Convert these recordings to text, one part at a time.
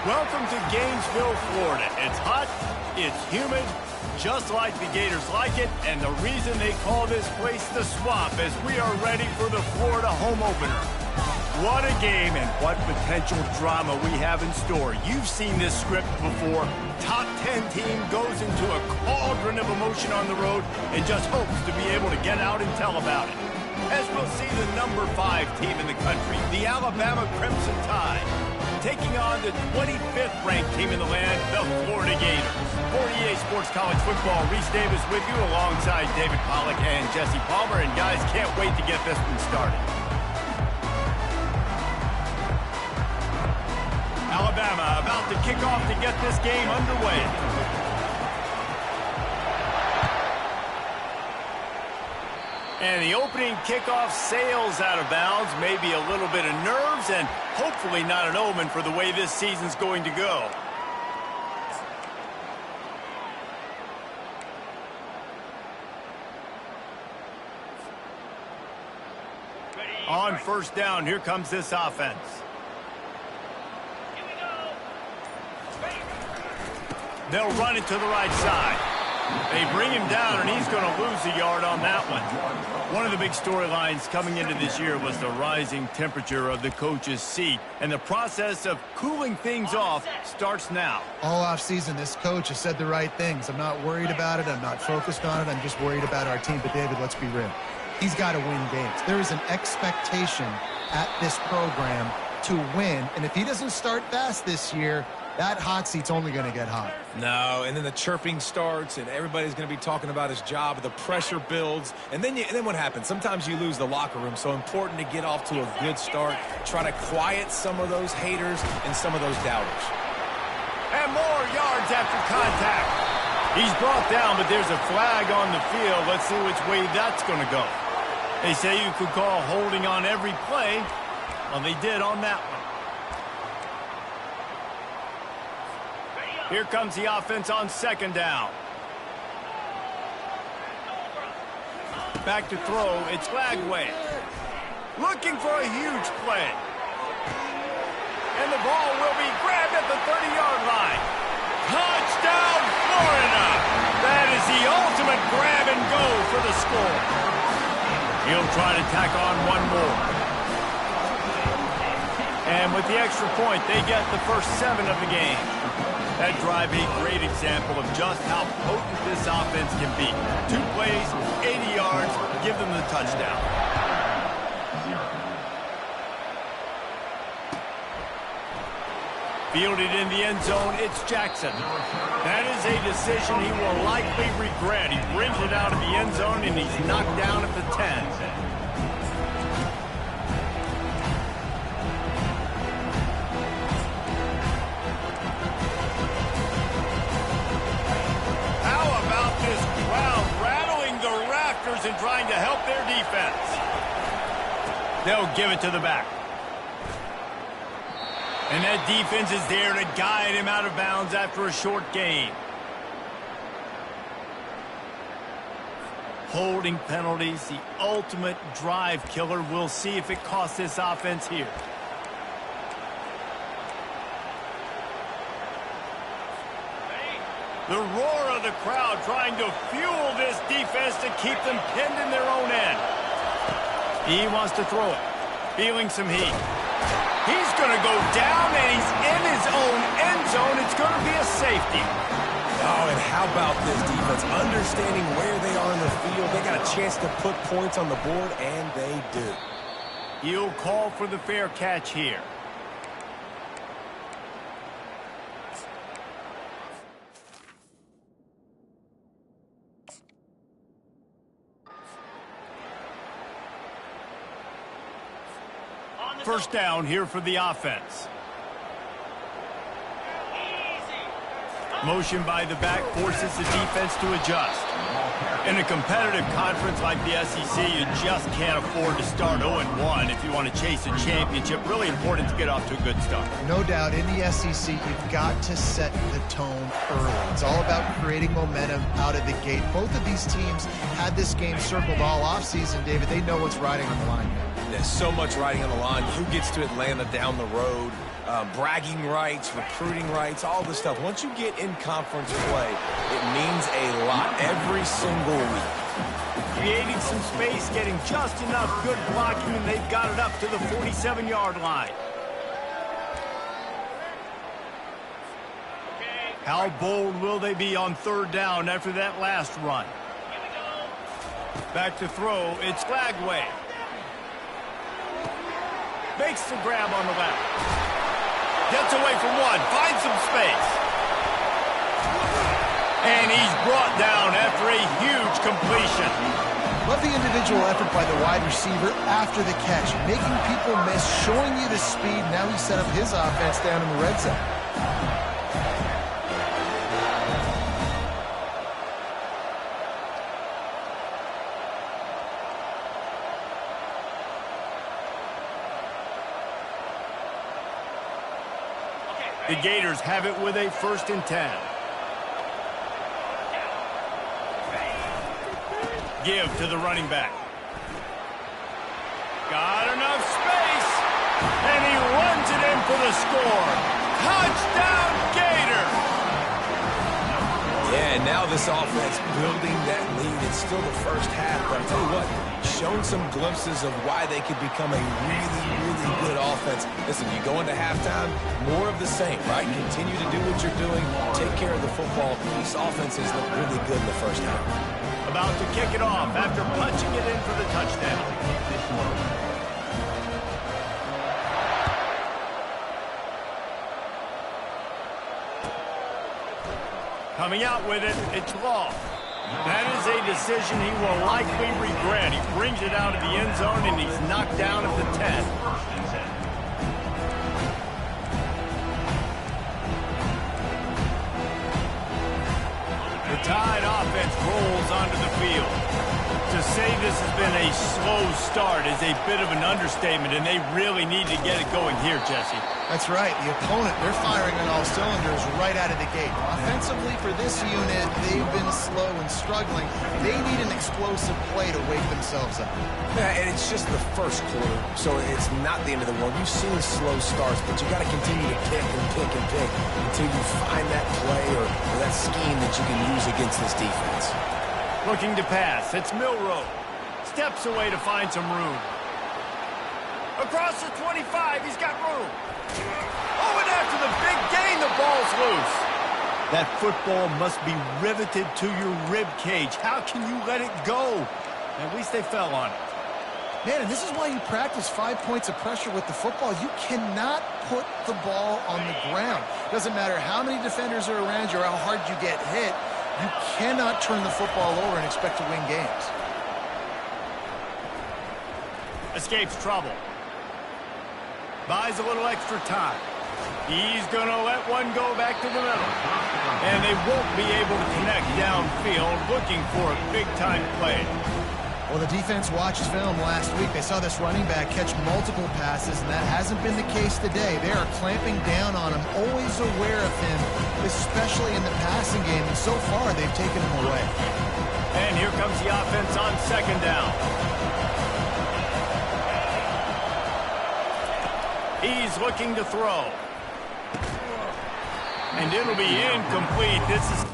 Welcome to Gainesville, Florida. It's hot, it's humid, just like the Gators like it, and the reason they call this place the Swamp is we are ready for the Florida home opener. What a game and what potential drama we have in store. You've seen this script before. Top 10 team goes into a cauldron of emotion on the road and just hopes to be able to get out and tell about it. As we'll see the number 5 team in the country, the Alabama Crimson Tide, taking on the 25th ranked team in the land, the Florida Gators. For EA Sports College Football, Reese Davis with you alongside David Pollack and Jesse Palmer. And guys, can't wait to get this one started. Alabama about to kick off to get this game underway. And the opening kickoff sails out of bounds. Maybe a little bit of nerves and hopefully not an omen for the way this season's going to go. On first down, here comes this offense. They'll run it to the right side. They bring him down, and he's going to lose a yard on that one. One of the big storylines coming into this year was the rising temperature of the coach's seat, and the process of cooling things off starts now. All offseason, this coach has said the right things. I'm not worried about it. I'm not focused on it. I'm just worried about our team. But, David, let's be real. He's got to win games. There is an expectation at this program to win, and if he doesn't start fast this year, that hot seat's only going to get hot. No, and then the chirping starts, and everybody's going to be talking about his job. The pressure builds, and then what happens? Sometimes you lose the locker room, so important to get off to a good start. Try to quiet some of those haters and some of those doubters. And more yards after contact. He's brought down, but there's a flag on the field. Let's see which way that's going to go. They say you could call holding on every play. Well, they did on that one. Here comes the offense on second down. Back to throw. It's Lagway. Looking for a huge play. And the ball will be grabbed at the 30-yard line. Touchdown, Florida! That is the ultimate grab and go for the score. He'll try to tack on one more. And with the extra point, they get the first 7 of the game. That drive a great example of just how potent this offense can be. 2 plays, 80 yards, give them the touchdown. Fielded in the end zone, it's Jackson. That is a decision he will likely regret. He brings it out of the end zone, and he's knocked down at the 10. And trying to help their defense. They'll give it to the back. And that defense is there to guide him out of bounds after a short gain. Holding penalties, the ultimate drive killer. We'll see if it costs this offense here. The roar of the crowd trying to fuel this defense to keep them pinned in their own end. He wants to throw it. Feeling some heat. He's going to go down, and he's in his own end zone. It's going to be a safety. Oh, and how about this defense? Understanding where they are in the field. They got a chance to put points on the board, and they do. He'll call for the fair catch here. First down here for the offense. Motion by the back forces the defense to adjust. In a competitive conference like the SEC, you just can't afford to start 0-1 if you want to chase a championship. Really important to get off to a good start. No doubt, in the SEC, you've got to set the tone early. It's all about creating momentum out of the gate. Both of these teams had this game circled all offseason, David. They know what's riding on the line here. so much riding on the line. Who gets to Atlanta down the road? Bragging rights, recruiting rights, all this stuff. Once you get in conference play, it means a lot every single week. Creating some space, getting just enough good blocking, and they've got it up to the 47-yard line. How bold will they be on third down after that last run? Back to throw, it's Flagway. Makes the grab on the left. Gets away from one, finds some space. And he's brought down after a huge completion. Love the individual effort by the wide receiver after the catch, making people miss, showing you the speed. Now he set up his offense down in the red zone. The Gators have it with a 1st and 10. Give to the running back. Got enough space, and he runs it in for the score. Touchdown, Gators! Yeah, now this offense building that lead. It's still the first half, but I'll tell you what, shown some glimpses of why they could become a really, really good offense. Listen, you go into halftime, more of the same, right? Continue to do what you're doing, take care of the football. These offenses look really good in the first half. About to kick it off after punching it in for the touchdown. Coming out with it, it's Law. That is a decision he will likely regret. He brings it out of the end zone, and he's knocked down at the 10. The Tide offense rolls onto the field. To say this has been a slow start is a bit of an understatement, and they really need to get it going here, Jesse. That's right. The opponent, they're firing on all cylinders right out of the gate. Offensively, for this unit, they've been slow and struggling. They need an explosive play to wake themselves up. Yeah, and it's just the first quarter, so it's not the end of the world. You've seen slow starts, but you got to continue to pick and pick and pick until you find that play or that scheme that you can use against this defense. Looking to pass, it's Milroe. Steps away to find some room. Across the 25, he's got room. Oh, and after the big gain, the ball's loose. That football must be riveted to your rib cage. How can you let it go? At least they fell on it. Man, and this is why you practice 5 points of pressure with the football. You cannot put the ball on the ground. Doesn't matter how many defenders are around you or how hard you get hit. You cannot turn the football over and expect to win games. Escapes trouble. Buys a little extra time. He's going to let one go back to the middle. And they won't be able to connect downfield, looking for a big-time play. Well, the defense watched film last week. They saw this running back catch multiple passes, and that hasn't been the case today. They are clamping down on him, always aware of him, especially in the passing game. And so far, they've taken him away. And here comes the offense on 2nd down. He's looking to throw. And it'll be incomplete. This is...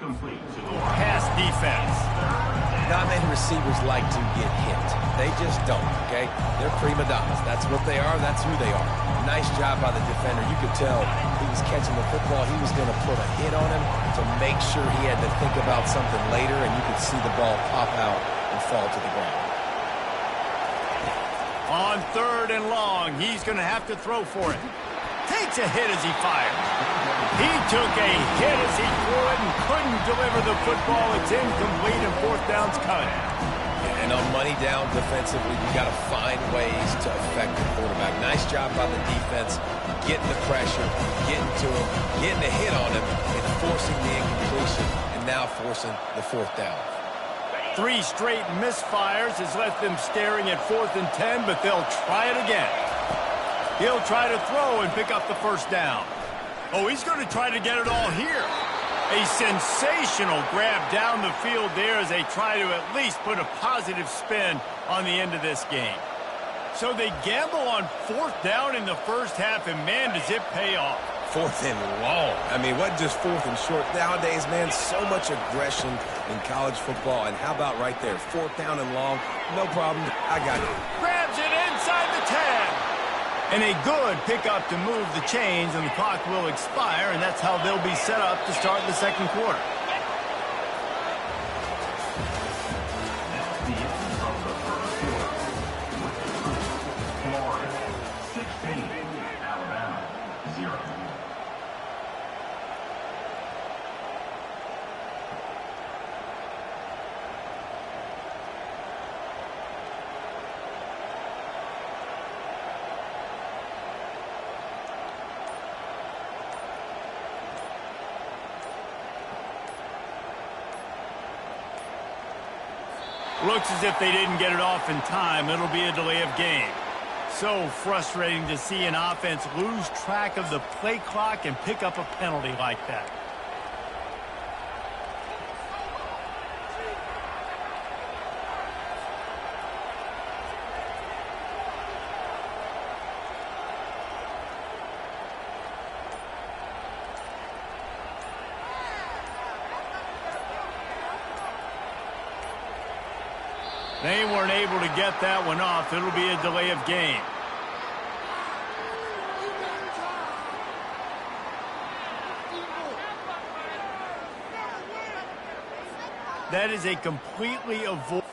complete to the pass defense. Not many receivers like to get hit. They just don't, okay? They're prima donnas. That's what they are. That's who they are. Nice job by the defender. You could tell he was catching the football. He was going to put a hit on him to make sure he had to think about something later, and you could see the ball pop out and fall to the ground. On 3rd and long, he's going to have to throw for it. takes a hit as he fired. He took a hit as he threw it and couldn't deliver the football. It's incomplete and fourth down's coming. And on money down defensively, you got to find ways to affect the quarterback. Nice job by the defense, getting the pressure, getting to him, getting a hit on him, and forcing the incompletion, and now forcing the fourth down. 3 straight misfires has left them staring at 4th and 10, but they'll try it again. He'll try to throw and pick up the first down. Oh, he's going to try to get it all here. A sensational grab down the field there as they try to at least put a positive spin on the end of this game. So they gamble on 4th down in the first half, and man, does it pay off. 4th and long. I mean, what just 4th and short? Nowadays, man, so much aggression in college football. And how about right there? 4th down and long. No problem. I got it. Grabs it inside the 10. And a good pickup to move the chains, and the clock will expire, and that's how they'll be set up to start the second quarter. Florida 16, Alabama 0. Looks as if they didn't get it off in time. It'll be a delay of game. So frustrating to see an offense lose track of the play clock and pick up a penalty like that. They weren't able to get that one off. It'll be a delay of game. That is a completely avoidable.